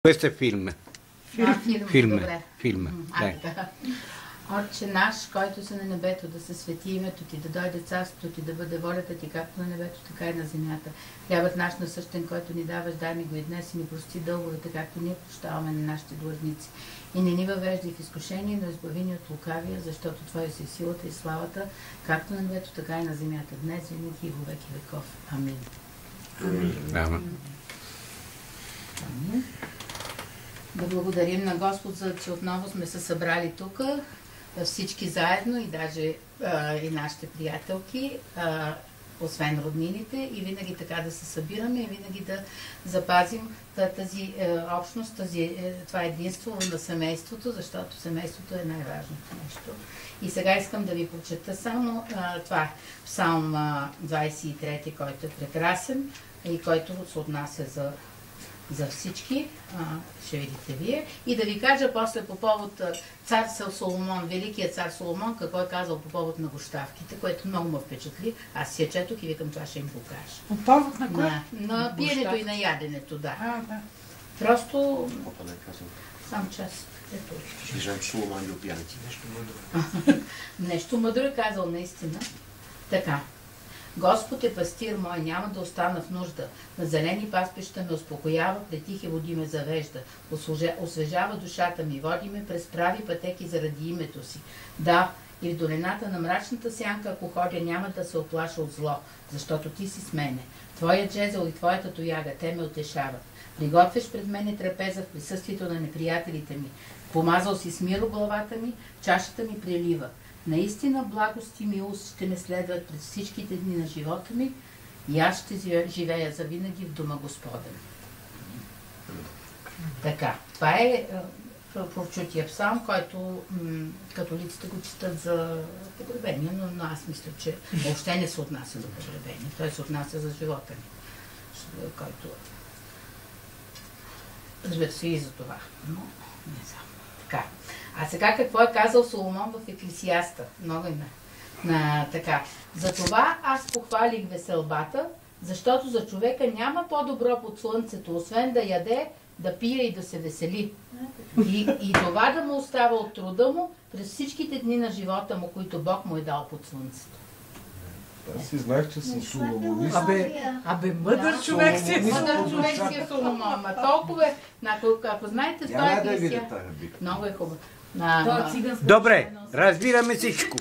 Questo è film. Филм. Добре. Филма. Така. Отче наш, който си на небето, да се свети името ти, да дойде царството ти, да бъде волята ти, както на небето, така и на земята. Хлябът наш насъщен, който ни даваш, дай ни го и днес и ни прости дълговете, както ние прощаваме на нашите длъжници. И не ни въвеждай в изкушение, но избави ни от лукавия, защото Твоя си силата и славата, както на небето, така и на земята. Днес, винаги и во веки веков. Амин. Амин. Да благодарим на Господ, за че отново сме се събрали тук, всички заедно и даже и нашите приятелки, освен роднините, и винаги така да се събираме и винаги да запазим тази общност, това единство на семейството, защото семейството е най-важното нещо. И сега искам да ви прочета само това Псалм 23, който е прекрасен и който се отнася за всички, ще видите вие. И да ви кажа после по повод цар Соломон, великият цар Соломон, какво е казал по повод на гощавките, което много ме впечатли. Аз си я четох и викам, това ще им покажа. По повод на кое? На пиенето и на яденето, да. Да. Просто сам час. Соломон любил пияници. Нещо мъдро. Нещо мъдро е казал, наистина. Така. Господ е пастир мой, няма да остана в нужда. На зелени паспища ме успокоява, пред тихи води ме завежда. Освежава душата ми, води ме през прави пътеки заради името си. Да, и в долината на мрачната сянка, ако ходя, няма да се оплаша от зло, защото ти си с мене. Твоят жезъл и твоята тояга, те ме утешават. Приготвяш пред мене трапеза в присъствието на неприятелите ми. Помазал си с миро главата ми, чашата ми прелива. Наистина благост и милост ще ме следват през всичките дни на живота ми и аз ще живея завинаги в дома Господен. Така, това е прочутия псалм, който католиците го четат за погребение, но аз мисля, че въобще не се отнася за погребение. Той се отнася за живота ми, който разбира се и за това, но не знам. Така. А сега какво е казал Соломон в Еклесиаста? Много име. Така. Затова аз похвалих веселбата, защото за човека няма по-добро под слънцето, освен да яде, да пие и да се весели. И това да му остава от труда му през всичките дни на живота му, които Бог му е дал под слънцето. Аз си знаех, че съм соломонист. Абе, мъдър човек си е. Мъдър човек си е Соломон. Ма толкова е. Ако знаете, той е много е хубаво. Добре, разбираме всичко.